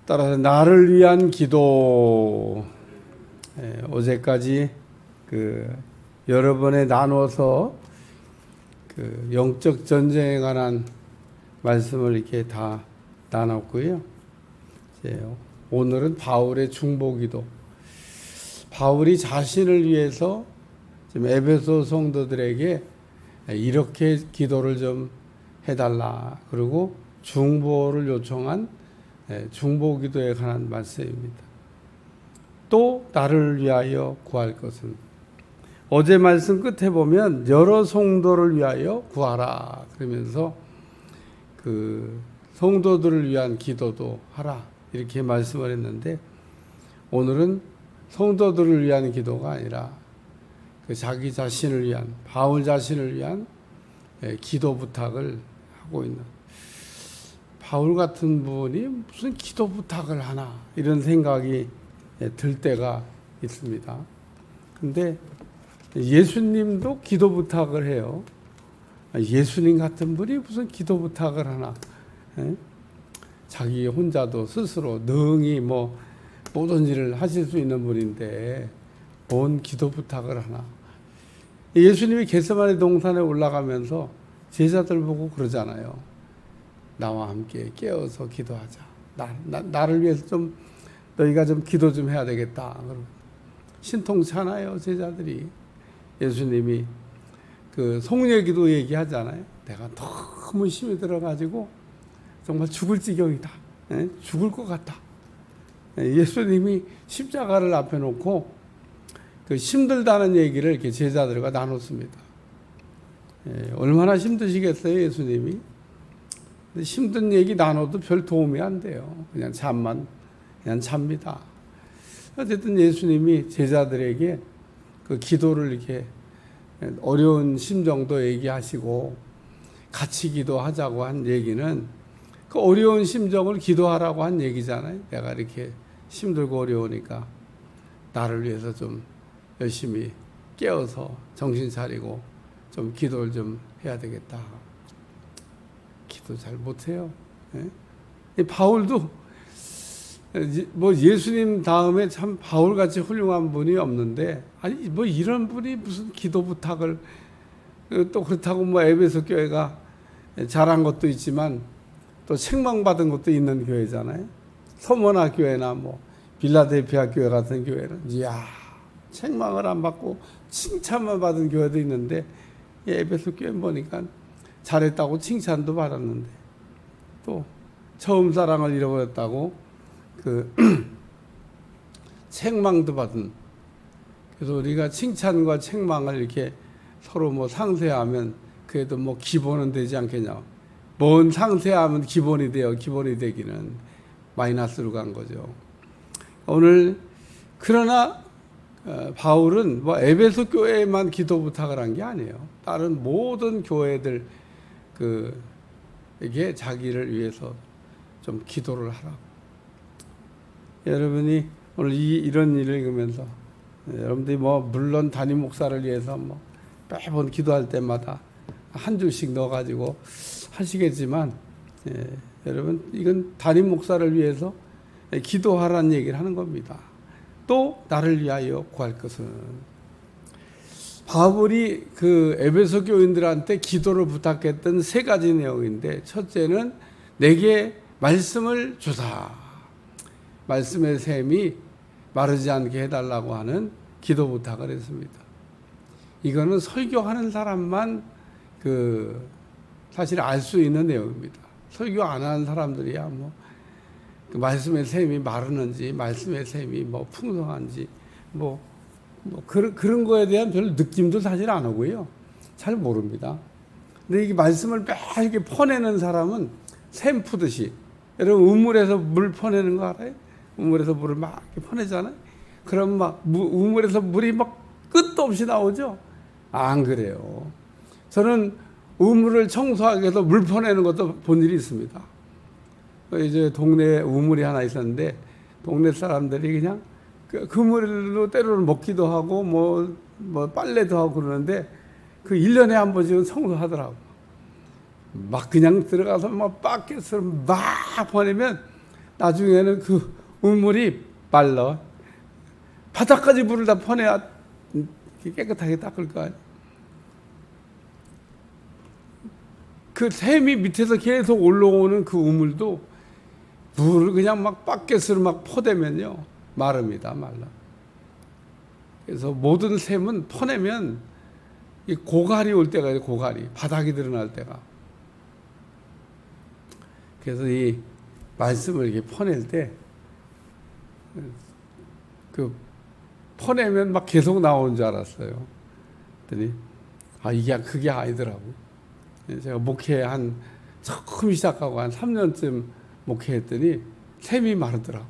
따라서 나를 위한 기도. 어제까지 여러 번에 나눠서 영적 전쟁에 관한 말씀을 이렇게 다 나눴고요. 오늘은 바울의 중보기도. 바울이 자신을 위해서 지금 에베소 성도들에게 이렇게 기도를 좀 해달라. 그리고 중보를 요청한 중보기도에 관한 말씀입니다. 또 나를 위하여 구할 것은, 어제 말씀 끝에 보면 여러 성도를 위하여 구하라 그러면서 성도들을 위한 기도도 하라 이렇게 말씀을 했는데, 오늘은 성도들을 위한 기도가 아니라 자기 자신을 위한, 바울 자신을 위한 기도 부탁을 하고 있는, 바울 같은 분이 무슨 기도 부탁을 하나 이런 생각이 들 때가 있습니다. 근데 예수님도 기도 부탁을 해요. 예수님 같은 분이 무슨 기도 부탁을 하나. 자기 혼자도 스스로 능히 모든 일을 하실 수 있는 분인데 뭔 기도 부탁을 하나. 예수님이 겟세마네 동산에 올라가면서 제자들 보고 그러잖아요. 나와 함께 깨어서 기도하자. 나를 위해서 좀 너희가 좀 기도 좀 해야 되겠다. 신통찮아요, 제자들이. 예수님이 송례기도 얘기하잖아요. 내가 너무 힘이 들어가지고 정말 죽을 지경이다. 죽을 것 같다. 예수님이 십자가를 앞에 놓고 힘들다는 얘기를 이렇게 제자들과 나눴습니다. 얼마나 힘드시겠어요, 예수님이. 근데 힘든 얘기 나눠도 별 도움이 안 돼요. 그냥 잡니다. 어쨌든 예수님이 제자들에게 기도를 이렇게 어려운 심정도 얘기하시고 같이 기도하자고 한 얘기는 어려운 심정을 기도하라고 한 얘기잖아요. 내가 이렇게 힘들고 어려우니까 나를 위해서 좀 열심히 깨어서 정신 차리고 좀 기도를 좀 해야 되겠다. 기도 잘 못해요. 바울도 예수님 다음에 참 바울같이 훌륭한 분이 없는데, 이런 분이 무슨 기도 부탁을, 또 그렇다고 에베소 교회가 잘한 것도 있지만 또 책망받은 것도 있는 교회잖아요. 서머나 교회나 빌라델피아 교회 같은 교회는 책망을 안 받고 칭찬만 받은 교회도 있는데, 에베소 교회 보니까 잘했다고 칭찬도 받았는데 또 처음 사랑을 잃어버렸다고 책망도 받은. 그래서 우리가 칭찬과 책망을 이렇게 서로 상쇄하면 그래도 기본은 되지 않겠냐. 뭔 상쇄하면 기본이 돼요. 기본이 되기는 마이너스로 간 거죠. 오늘 그러나 바울은 에베소 교회에만 기도 부탁을 한 게 아니에요. 다른 모든 교회들 이게 자기를 위해서 좀 기도를 하라고. 여러분이 오늘 이런 일을 읽으면서 여러분들이 물론 담임 목사를 위해서 매번 기도할 때마다 한 줄씩 넣어가지고 하시겠지만, 여러분 이건 담임 목사를 위해서 기도하라는 얘기를 하는 겁니다. 또 나를 위하여 구할 것은, 바울이 에베소 교인들한테 기도를 부탁했던 세 가지 내용인데, 첫째는 내게 말씀을 주사. 말씀의 샘이 마르지 않게 해달라고 하는 기도 부탁을 했습니다. 이거는 설교하는 사람만 사실 알 수 있는 내용입니다. 설교 안 하는 사람들이야 말씀의 샘이 마르는지, 말씀의 샘이 풍성한지 그런 거에 대한 별 느낌도 사실 안 오고요. 잘 모릅니다. 근데 이게 말씀을 막 이렇게 퍼내는 사람은 샘 푸듯이, 여러분 우물에서 물 퍼내는 거 알아요? 우물에서 물을 막 이렇게 퍼내잖아요. 그럼 우물에서 물이 끝도 없이 나오죠? 안 그래요. 저는 우물을 청소하기 위해서 물 퍼내는 것도 본 일이 있습니다. 이제 동네에 우물이 하나 있었는데, 동네 사람들이 그냥 그 물로 때로는 먹기도 하고 빨래도 하고 그러는데 1년에 한 번씩은 청소하더라고. 그냥 들어가서 바켓으로 막 퍼내면 나중에는 그 우물이 말라. 바닥까지 물을 다 퍼내야 깨끗하게 닦을 거 아니에요. 그 샘이 밑에서 계속 올라오는 그 우물도 물을 그냥 막 바켓으로 막 퍼대면요, 마릅니다, 말라. 그래서 모든 샘은 퍼내면 이 고갈이 올 때가 있어요, 고갈이. 바닥이 드러날 때가. 그래서 이 말씀을 이렇게 퍼낼 때, 그, 퍼내면 막 계속 나오는 줄 알았어요. 그랬더니, 이게 그게 아니더라고. 제가 목회 처음 시작하고 한 3년쯤 목회했더니 샘이 마르더라고.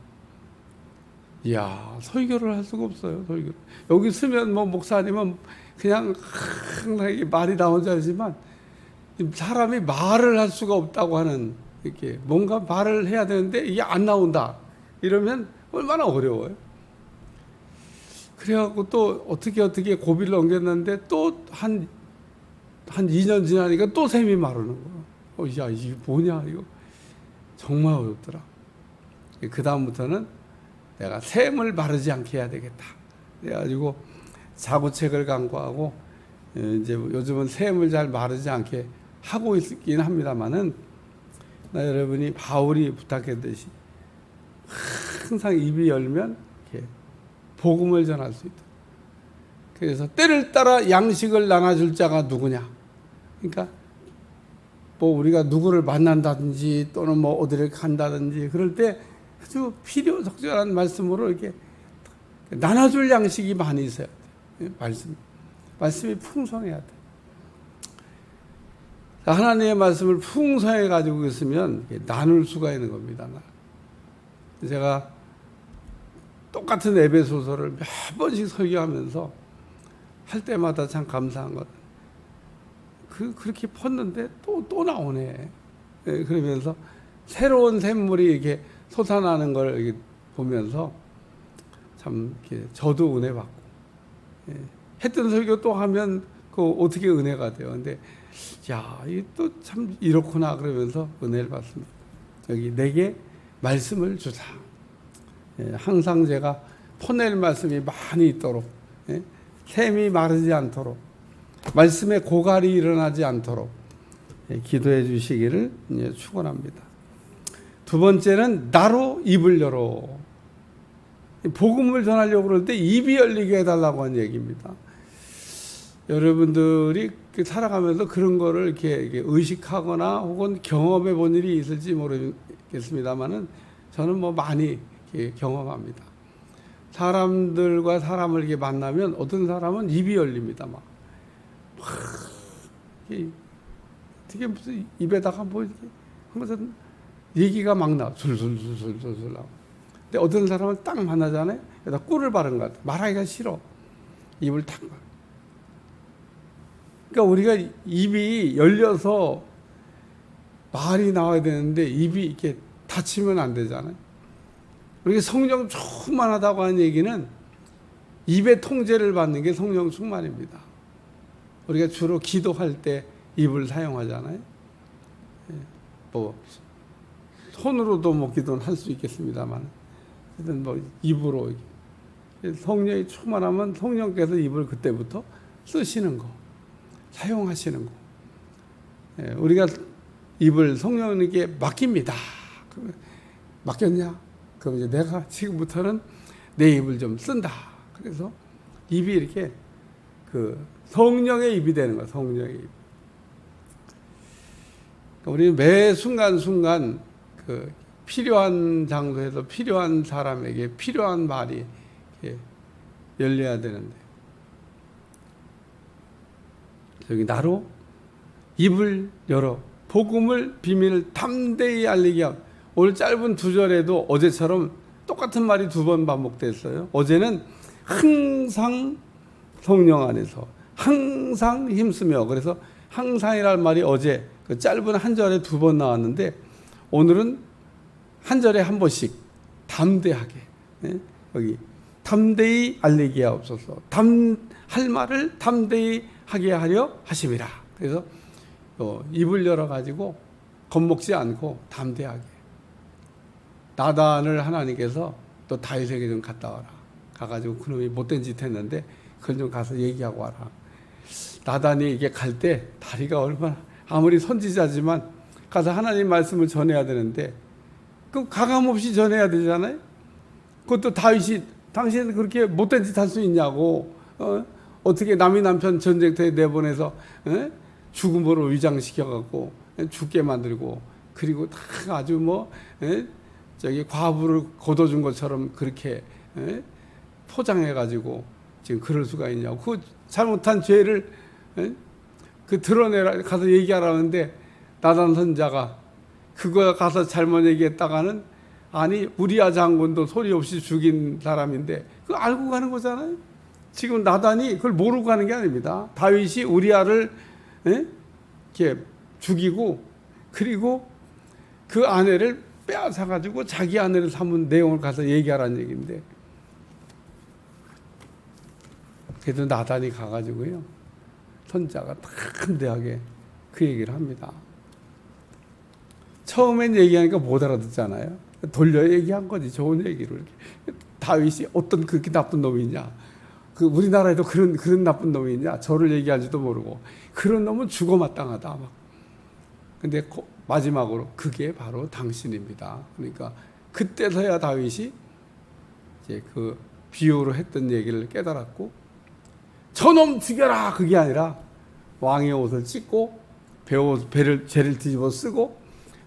이야, 설교를 할 수가 없어요, 설교. 여기 쓰면 뭐 목사님은 그냥 항상 말이 나온 줄 알지만 사람이 말을 할 수가 없다고 하는, 이렇게 뭔가 말을 해야 되는데 이게 안 나온다. 이러면 얼마나 어려워요. 그래갖고 또 어떻게 고비를 넘겼는데 또 한 2년 지나니까 또 샘이 마르는 거야. 야, 이게 뭐냐, 이거. 정말 어렵더라. 그 다음부터는 내가 샘을 마르지 않게 해야 되겠다. 그래가지고 자구책을 강구하고, 이제 요즘은 샘을 잘 마르지 않게 하고 있긴 합니다만은, 여러분이 바울이 부탁했듯이 항상 입이 열면 이렇게 복음을 전할 수 있다. 그래서 때를 따라 양식을 나눠줄 자가 누구냐? 그러니까 뭐 우리가 누구를 만난다든지 또는 뭐 어디를 간다든지 그럴 때 아주 필요적절한 말씀으로 이렇게 나눠줄 양식이 많이 있어야 돼. 말씀이 풍성해야 돼. 하나님의 말씀을 풍성해 가지고 있으면 나눌 수가 있는 겁니다. 제가 똑같은 에베소서를 몇 번씩 설교하면서 할 때마다 참 감사한 것. 그렇게 펐는데 또 나오네. 그러면서 새로운 샘물이 이렇게 솟아나는 걸 이렇게 보면서 참 이렇게 저도 은혜 받고, 했던 설교 또 하면 그 어떻게 은혜가 돼요. 근데 야, 이 또 참 이렇구나 그러면서 은혜를 받습니다. 여기 내게 말씀을 주사. 항상 제가 퍼낼 말씀이 많이 있도록, 샘이 마르지 않도록, 말씀에 고갈이 일어나지 않도록 기도해 주시기를 축원합니다. 두 번째는 나로 입을 열어. 복음을 전하려고 그럴 때 입이 열리게 해달라고 하는 얘기입니다. 여러분들이 살아가면서 그런 거를 이렇게 의식하거나 혹은 경험해 본 일이 있을지 모르겠습니다만은 저는 뭐 많이 경험합니다. 사람들과 사람을 이렇게 만나면 어떤 사람은 입이 열립니다. 되게 무슨 입에다가 뭐 이렇게 하면서 얘기가 막 나와. 술술술술술 나와. 근데 어떤 사람은 딱 만나잖아요. 여기다 꿀을 바른 것 같아. 말하기가 싫어. 입을 탁. 그러니까 우리가 입이 열려서 말이 나와야 되는데 입이 이렇게 닫히면 안 되잖아요. 우리가 성령 충만하다고 하는 얘기는 입의 통제를 받는 게 성령 충만입니다. 우리가 주로 기도할 때 입을 사용하잖아요. 뭐 손으로도 뭐 기도는 할 수 있겠습니다만, 하여튼 뭐 입으로 성령이 충만하면 성령께서 입을 그때부터 쓰시는 거, 사용하시는 거. 우리가 입을 성령님께 맡깁니다. 그러면 맡겼냐? 그럼 이제 내가 지금부터는 내 입을 좀 쓴다. 그래서 입이 이렇게 그 성령의 입이 되는 거야. 성령의 입. 그러니까 우리는 매 순간순간 그 필요한 장소에서 필요한 사람에게 필요한 말이 열려야 되는데, 여기 나로 입을 열어 복음을 비밀을 담대히 알리게 하고. 오늘 짧은 2절에도 어제처럼 똑같은 말이 2번 반복됐어요. 어제는 항상 성령 안에서 항상 힘쓰며, 그래서 항상이라는 말이 어제 그 짧은 한 절에 2번 나왔는데, 오늘은 한 절에 한 번씩 담대하게, 여기 담대히 알리게 하옵소서. 할 말을 담대히 하게 하려 하심이라. 그래서 입을 열어 가지고 겁먹지 않고 담대하게. 나단을 하나님께서 또 다윗에게 좀 갔다 와라. 가가지고 그놈이 못된 짓 했는데 그걸 좀 가서 얘기하고 와라. 나단이 이게 갈 때 다리가 얼마나 아무리 선지자지만 가서 하나님 말씀을 전해야 되는데 그 가감없이 전해야 되잖아요. 그것도 다윗이 당신은 그렇게 못된 짓 할 수 있냐고 어떻게 남의 남편 전쟁터에 내보내서 죽음으로 위장시켜갖고 죽게 만들고 그리고 다 아주 뭐 저기 과부를 거둬준 것처럼 그렇게 포장해가지고 지금 그럴 수가 있냐고 그 잘못한 죄를 그 드러내라 가서 얘기하라는데 나단 선자가 그거 가서 잘못 얘기했다가는 아니 우리아 장군도 소리 없이 죽인 사람인데 그거 알고 가는 거잖아요. 지금 나단이 그걸 모르고 가는 게 아닙니다. 다윗이 우리아를 이렇게 죽이고 그리고 그 아내를 빼앗아 가지고 자기 아내를 삼은 내용을 가서 얘기하라는 얘기인데 그래도 나단이 가가지고요 선자가 담대하게 그 얘기를 합니다. 처음엔 얘기하니까 못 알아듣잖아요. 돌려 얘기한 거지. 좋은 얘기를. 다윗이 어떤 그렇게 나쁜 놈이 있냐. 그 우리나라에도 그런 나쁜 놈이 있냐. 저를 얘기하지도 모르고. 그런 놈은 죽어 마땅하다. 막. 근데 마지막으로 그게 바로 당신입니다. 그러니까 그때서야 다윗이 이제 그 비유로 했던 얘기를 깨달았고 저놈 죽여라. 그게 아니라 왕의 옷을 찢고 죄를 뒤집어 쓰고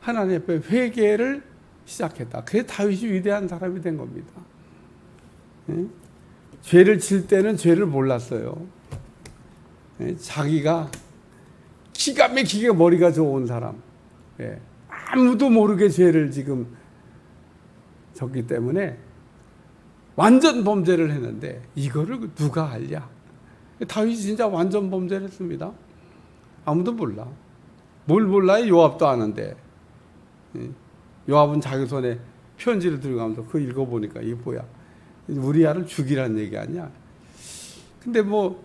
하나님 앞에 회개를 시작했다. 그게 다윗이 위대한 사람이 된 겁니다. 죄를 질 때는 죄를 몰랐어요. 자기가 기가 막히게 머리가 좋은 사람, 아무도 모르게 죄를 지금 졌기 때문에 완전 범죄를 했는데 이거를 누가 알냐? 다윗이 진짜 완전 범죄를 했습니다. 아무도 몰라. 뭘 몰라요? 요압도 아는데. 요압은 자기 손에 편지를 들고 가면서 그거 읽어보니까 이게 뭐야? 우리아를 죽이라는 얘기 아니야? 근데 뭐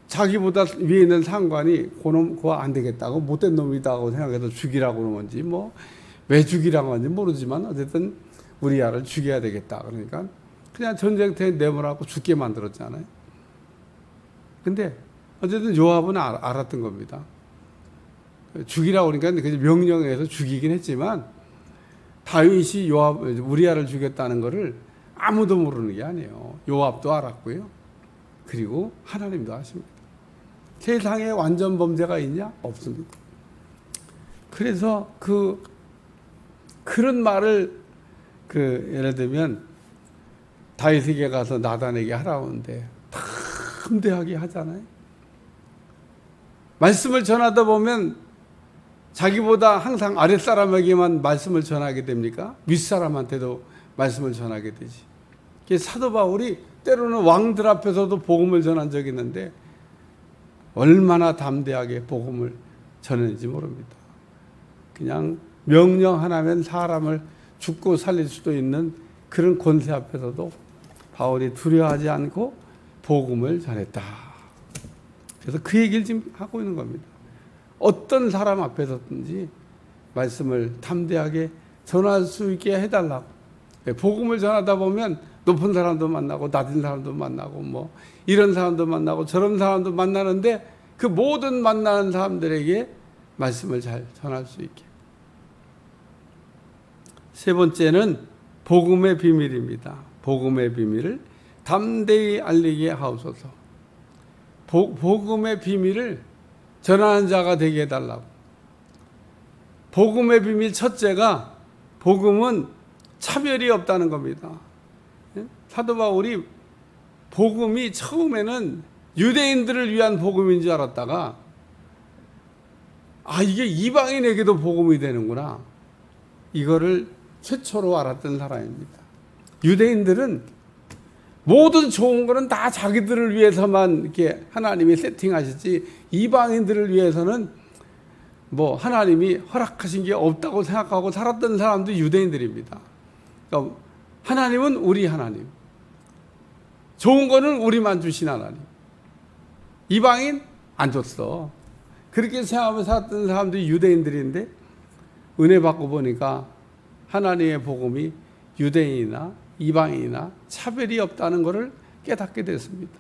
자기보다 위에 있는 상관이 그놈 그거 안 되겠다고 못된 놈이다 하고 생각해서 죽이라고 그런 건지 뭐 왜 죽이라고 하는지 모르지만 어쨌든 우리아를 죽여야 되겠다. 그러니까 그냥 전쟁터에 내보내고 죽게 만들었잖아요. 근데 어쨌든 요압은 알았던 겁니다. 죽이라고 그러니까 그냥 명령해서 죽이긴 했지만 다윗이 우리아를 죽였다는 것을 아무도 모르는 게 아니에요. 요압도 알았고요. 그리고 하나님도 아십니다. 세상에 완전 범죄가 있냐? 없습니다. 그래서 그런 말을 예를 들면 다윗에게 가서 나단에게 하라고 하는데 담대하게 하잖아요. 말씀을 전하다 보면 자기보다 항상 아랫사람에게만 말씀을 전하게 됩니까? 윗사람한테도 말씀을 전하게 되지. 사도 바울이 때로는 왕들 앞에서도 복음을 전한 적이 있는데 얼마나 담대하게 복음을 전했는지 모릅니다. 그냥 명령 하나면 사람을 죽고 살릴 수도 있는 그런 권세 앞에서도 바울이 두려워하지 않고 복음을 전했다. 그래서 그 얘기를 지금 하고 있는 겁니다. 어떤 사람 앞에서든지 말씀을 담대하게 전할 수 있게 해달라고. 복음을 전하다 보면 높은 사람도 만나고 낮은 사람도 만나고 뭐 이런 사람도 만나고 저런 사람도 만나는데 그 모든 만나는 사람들에게 말씀을 잘 전할 수 있게. 세 번째는 복음의 비밀입니다. 복음의 비밀을 담대히 알리게 하옵소서. 복음의 비밀을 전하는 자가 되게 해달라고. 복음의 비밀 첫째가 복음은 차별이 없다는 겁니다. 사도 바울이 복음이 처음에는 유대인들을 위한 복음인 줄 알았다가 이게 이방인에게도 복음이 되는구나. 이거를 최초로 알았던 사람입니다. 유대인들은 모든 좋은 거는 다 자기들을 위해서만 이렇게 하나님이 세팅하셨지 이방인들을 위해서는 뭐 하나님이 허락하신 게 없다고 생각하고 살았던 사람도 유대인들입니다. 그러니까 하나님은 우리 하나님. 좋은 거는 우리만 주신 하나님. 이방인 안 줬어. 그렇게 생각하며 살았던 사람들이 유대인들인데 은혜 받고 보니까 하나님의 복음이 유대인이나 이방인이나 차별이 없다는 것을 깨닫게 됐습니다.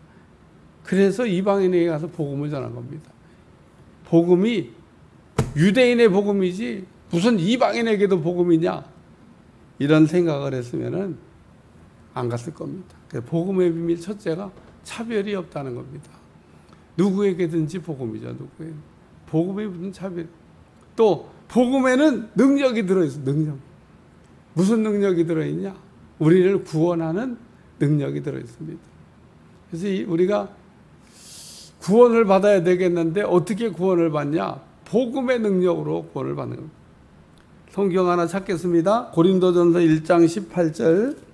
그래서 이방인에게 가서 복음을 전한 겁니다. 복음이 유대인의 복음이지 무슨 이방인에게도 복음이냐, 이런 생각을 했으면은 안 갔을 겁니다. 복음의 비밀 첫째가 차별이 없다는 겁니다. 누구에게든지 복음이죠. 누구에 복음에 무슨 차별? 또 복음에는 능력이 들어있어. 능력. 무슨 능력이 들어있냐? 우리를 구원하는 능력이 들어있습니다. 그래서 우리가 구원을 받아야 되겠는데 어떻게 구원을 받냐? 복음의 능력으로 구원을 받는 겁니다. 성경 하나 찾겠습니다. 고린도전서 1장 18절.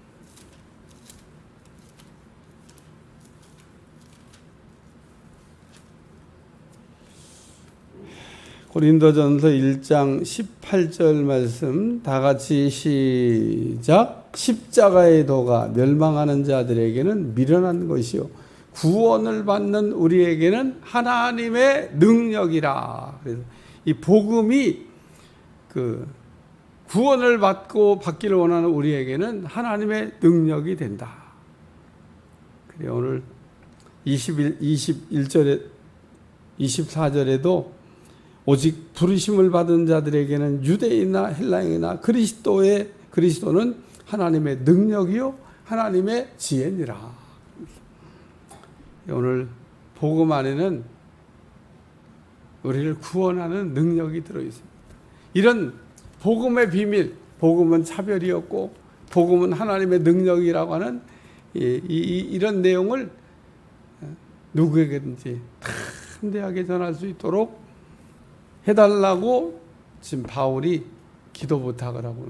고린도전서 1장 18절 말씀 다 같이 시작. 십자가의 도가 멸망하는 자들에게는 미련한 것이요 구원을 받는 우리에게는 하나님의 능력이라. 그래서 이 복음이 구원을 받기를 원하는 우리에게는 하나님의 능력이 된다. 그래 오늘 21절에 24절에도 오직 부르심을 받은 자들에게는 유대인이나 헬라인이나 그리스도는 하나님의 능력이요 하나님의 지혜니라. 오늘 복음 안에는 우리를 구원하는 능력이 들어있습니다. 이런 복음의 비밀, 복음은 차별이 없고 복음은 하나님의 능력이라고 하는 이런 내용을 누구에게든지 담대하게 전할 수 있도록 해달라고 지금 바울이 기도 부탁을 하고,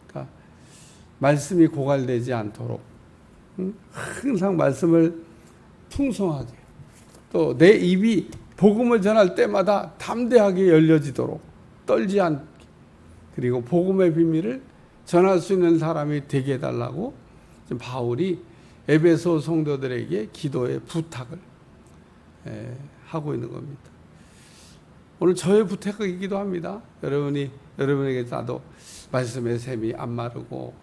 그러니까 말씀이 고갈되지 않도록 항상 말씀을 풍성하게, 또 내 입이 복음을 전할 때마다 담대하게 열려지도록 떨지 않게, 그리고 복음의 비밀을 전할 수 있는 사람이 되게 해달라고 지금 바울이 에베소 성도들에게 기도의 부탁을 하고 있는 겁니다. 오늘 저의 부탁이기도 합니다. 여러분에게 나도 말씀의 샘이 안 마르고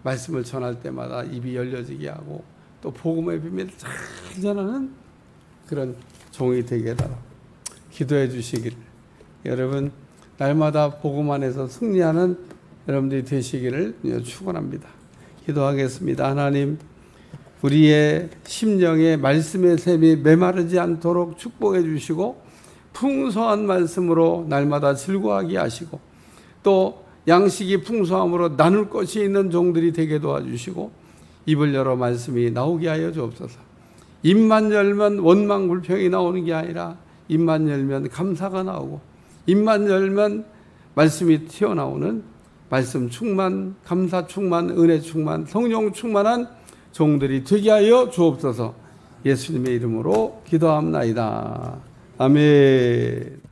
말씀을 전할 때마다 입이 열려지게 하고 또 복음의 비밀을 잘 전하는 그런 종이 되게 해달라 기도해 주시기를, 여러분 날마다 복음 안에서 승리하는 여러분들이 되시기를 축원합니다. 기도하겠습니다. 하나님, 우리의 심령에 말씀의 샘이 메마르지 않도록 축복해 주시고 풍성한 말씀으로 날마다 즐거워하게 하시고 또 양식이 풍성함으로 나눌 것이 있는 종들이 되게 도와주시고 입을 열어 말씀이 나오게 하여 주옵소서. 입만 열면 원망불평이 나오는 게 아니라 입만 열면 감사가 나오고 입만 열면 말씀이 튀어나오는 말씀 충만, 감사 충만, 은혜 충만, 성령 충만한 종들이 되게 하여 주옵소서. 예수님의 이름으로 기도합나이다. 아멘.